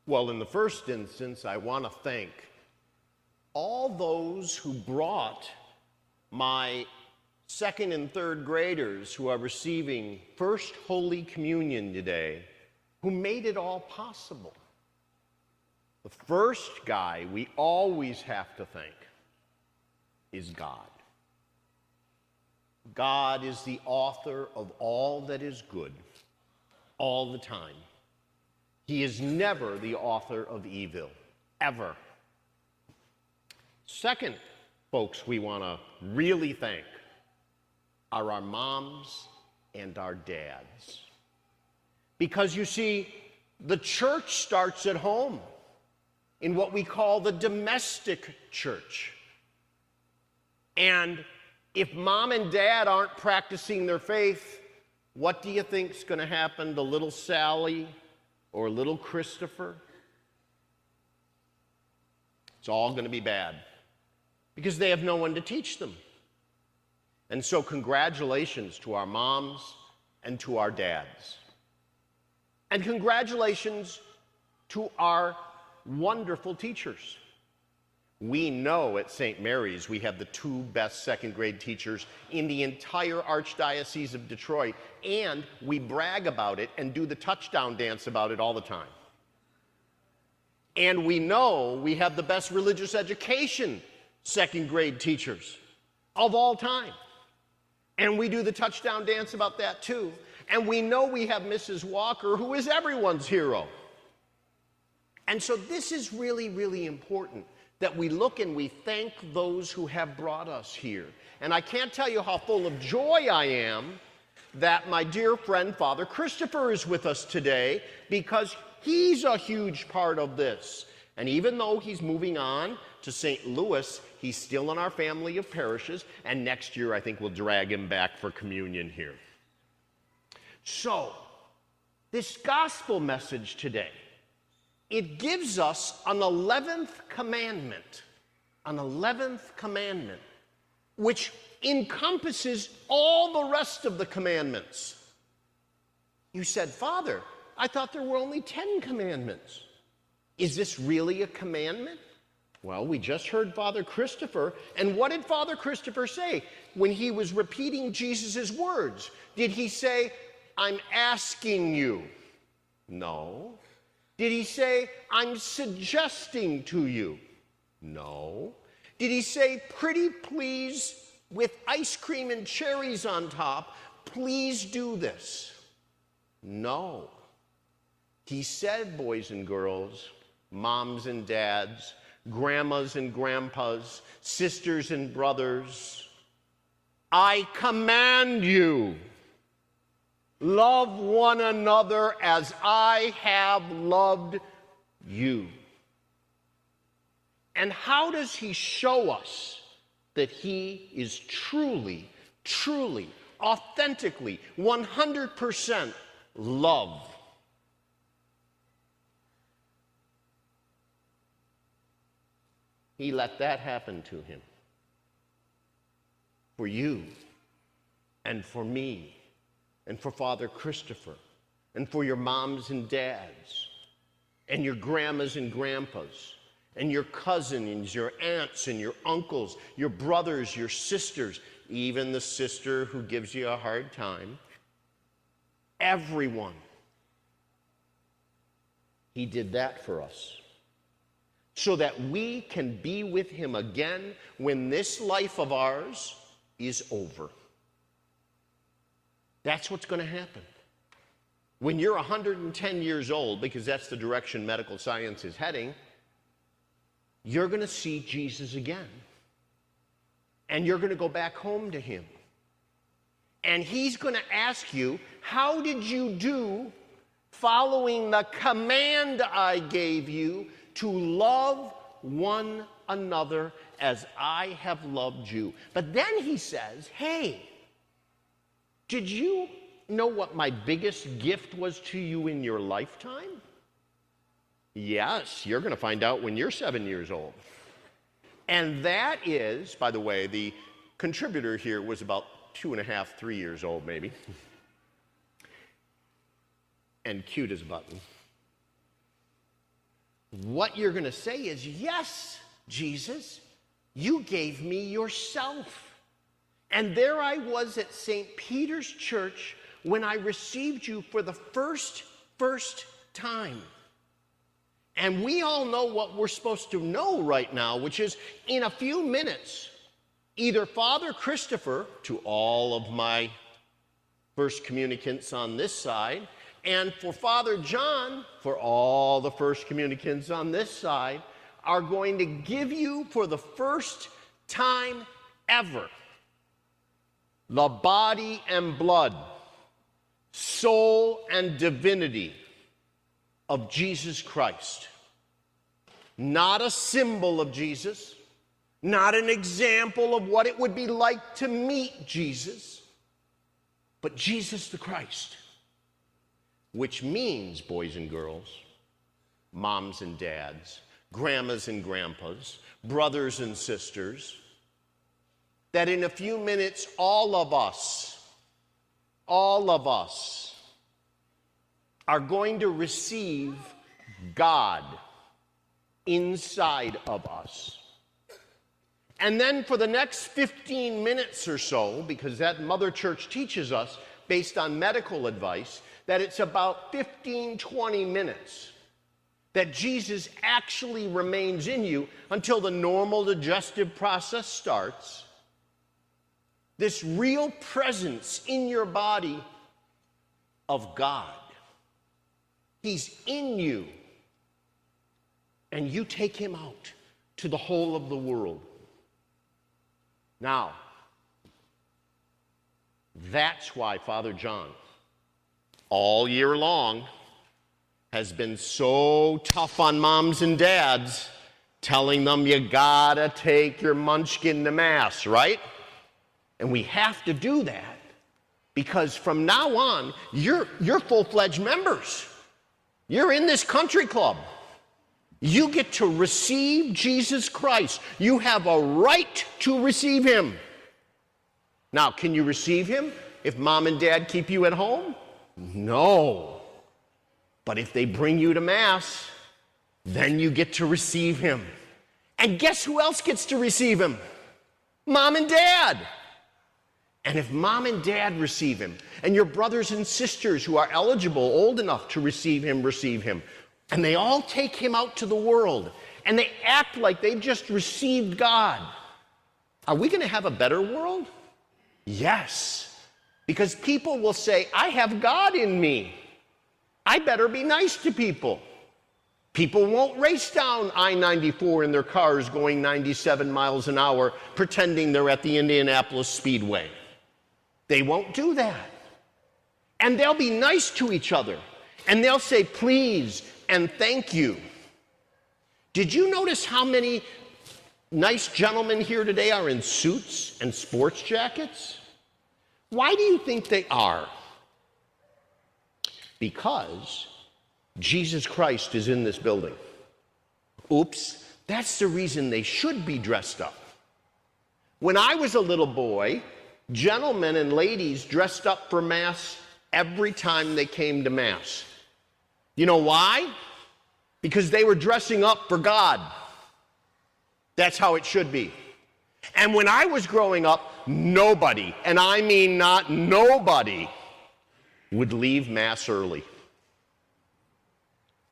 Well, in the first instance, I want to thank all those who brought my second and third graders who are receiving First Holy Communion today, who made it all possible. The first guy we always have to thank is God. God is the author of all that is good, all the time. He is never the author of evil, ever. Second, folks, we want to really thank are our moms and our dads. Because you see, the church starts at home in what we call the domestic church. And if mom and dad aren't practicing their faith, what do you think is going to happen to little Sally or little Christopher? It's all going to be bad because they have no one to teach them. And so congratulations to our moms and to our dads. And congratulations to our wonderful teachers. We know at St. Mary's we have the two best second grade teachers in the entire Archdiocese of Detroit, and we brag about it and do the touchdown dance about it all the time. And we know we have the best religious education second grade teachers of all time. And we do the touchdown dance about that too. And we know we have Mrs. Walker, who is everyone's hero. And so this is really, really important, that we look and we thank those who have brought us here. And I can't tell you how full of joy I am that my dear friend Father Christopher is with us today, because he's a huge part of this. And even though he's moving on to St. Louis, he's still in our family of parishes, and next year I think we'll drag him back for communion here. So, this gospel message today, it gives us an 11th commandment, which encompasses all the rest of the commandments. You said, Father, I thought there were only 10 commandments. Is this really a commandment? Well, we just heard Father Christopher, and what did Father Christopher say when he was repeating Jesus' words? Did he say, I'm asking you? No. Did he say, I'm suggesting to you? No. Did he say, pretty please, with ice cream and cherries on top, please do this? No. He said, boys and girls, moms and dads, grandmas and grandpas, sisters and brothers, I command you, love one another as I have loved you. And how does he show us that he is truly, truly, authentically, 100% love? He let that happen to him. For you, and for me, and for Father Christopher, and for your moms and dads, and your grandmas and grandpas, and your cousins, your aunts and your uncles, your brothers, your sisters, even the sister who gives you a hard time. Everyone. He did that for us, so that we can be with him again when this life of ours is over. That's what's going to happen. When you're 110 years old, because that's the direction medical science is heading, you're going to see Jesus again. And you're going to go back home to him. And he's going to ask you, how did you do following the command I gave you to love one another as I have loved you? But then he says, hey, did you know what my biggest gift was to you in your lifetime? Yes, you're going to find out when you're 7 years old. And that is, by the way, the contributor here was about 2.5, 3 years old maybe. And cute as a button. what you're going to say is, yes, Jesus, you gave me yourself. And there I was at St. Peter's Church when I received you for the first time. And we all know what we're supposed to know right now, which is in a few minutes, either Father Christopher, to all of my first communicants on this side, and for Father John, for all the first communicants on this side, are going to give you for the first time ever the body and blood, soul and divinity of Jesus Christ. Not a symbol of Jesus, not an example of what it would be like to meet Jesus, but Jesus the Christ. Which means, boys and girls, moms and dads, grandmas and grandpas, brothers and sisters, that in a few minutes, all of us are going to receive God inside of us. And then for the next 15 minutes or so, because that Mother Church teaches us, based on medical advice, that it's about 15, 20 minutes that Jesus actually remains in you until the normal digestive process starts. This real presence in your body of God. He's in you. And you take him out to the whole of the world. Now, that's why Father John, all year long, has been so tough on moms and dads, telling them you gotta take your munchkin to Mass, right? And we have to do that because from now on, you're full-fledged members. You're in this country club. You get to receive Jesus Christ. You have a right to receive him. Now, can you receive him if mom and dad keep you at home? No. But if they bring you to Mass, then you get to receive him. And guess who else gets to receive him? Mom and dad. And if mom and dad receive him, and your brothers and sisters who are eligible, old enough to receive him, and they all take him out to the world, and they act like they've just received God, are we going to have a better world? Yes. Because people will say, I have God in me. I better be nice to people. People won't race down I-94 in their cars going 97 miles an hour, pretending they're at the Indianapolis Speedway. They won't do that. And they'll be nice to each other. And they'll say please and thank you. Did you notice how many nice gentlemen here today are in suits and sports jackets? Why do you think they are? Because Jesus Christ is in this building. Oops, that's the reason they should be dressed up. When I was a little boy, gentlemen and ladies dressed up for Mass every time they came to Mass. You know why? Because they were dressing up for God. That's how it should be. And when I was growing up, nobody, and I mean not nobody, would leave Mass early.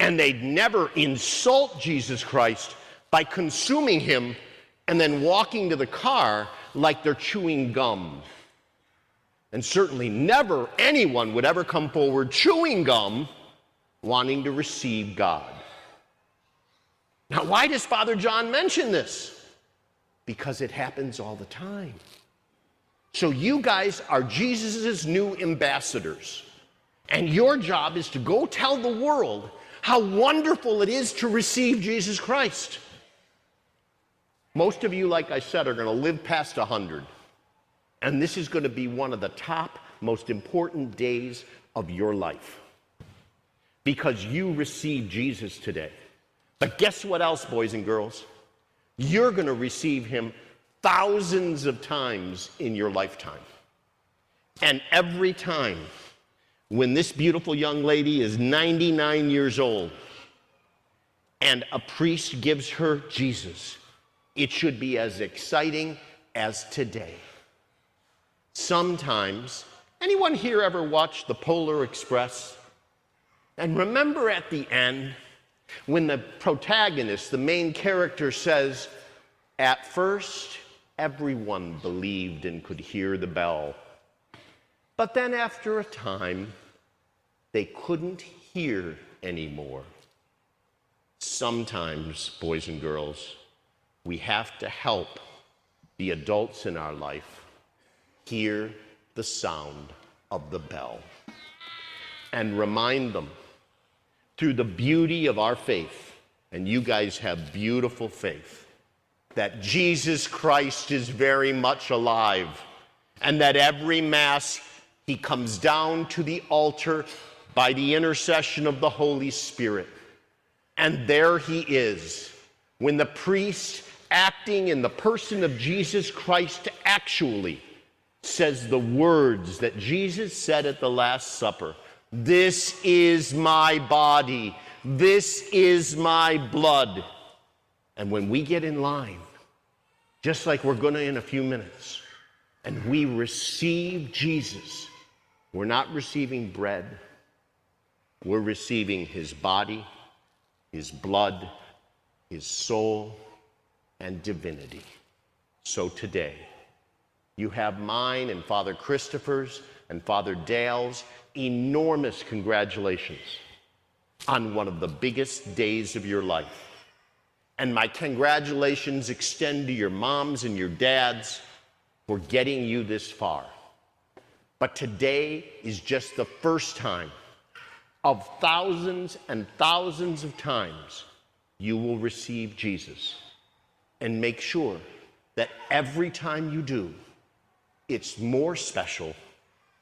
And they'd never insult Jesus Christ by consuming him and then walking to the car like they're chewing gum. And certainly never anyone would ever come forward chewing gum wanting to receive God. Now, why does Father John mention this? Because it happens all the time. So you guys are Jesus' new ambassadors. And your job is to go tell the world how wonderful it is to receive Jesus Christ. Most of you, like I said, are going to live past 100. And this is going to be one of the top, most important days of your life. Because you received Jesus today. But guess what else, boys and girls? You're going to receive him thousands of times in your lifetime. And every time, when this beautiful young lady is 99 years old, and a priest gives her Jesus, it should be as exciting as today. Sometimes, anyone here ever watched the Polar Express? And remember at the end, when the protagonist, the main character, says, "At first, everyone believed and could hear the bell. But then after a time, they couldn't hear anymore." Sometimes, boys and girls, we have to help the adults in our life hear the sound of the bell and remind them through the beauty of our faith, and you guys have beautiful faith, that Jesus Christ is very much alive, and that every Mass he comes down to the altar by the intercession of the Holy Spirit. And there he is, when the priest, acting in the person of Jesus Christ, actually says the words that Jesus said at the Last Supper, "This is my body, this is my blood." And when we get in line, just like we're going to in a few minutes, and we receive Jesus, we're not receiving bread, we're receiving his body, his blood, his soul, and divinity. So today, you have mine and Father Christopher's and Father Dale's enormous congratulations on one of the biggest days of your life. And my congratulations extend to your moms and your dads for getting you this far. But today is just the first time of thousands and thousands of times you will receive Jesus. And make sure that every time you do, it's more special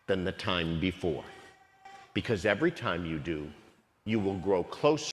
than the time before. Because every time you do, you will grow closer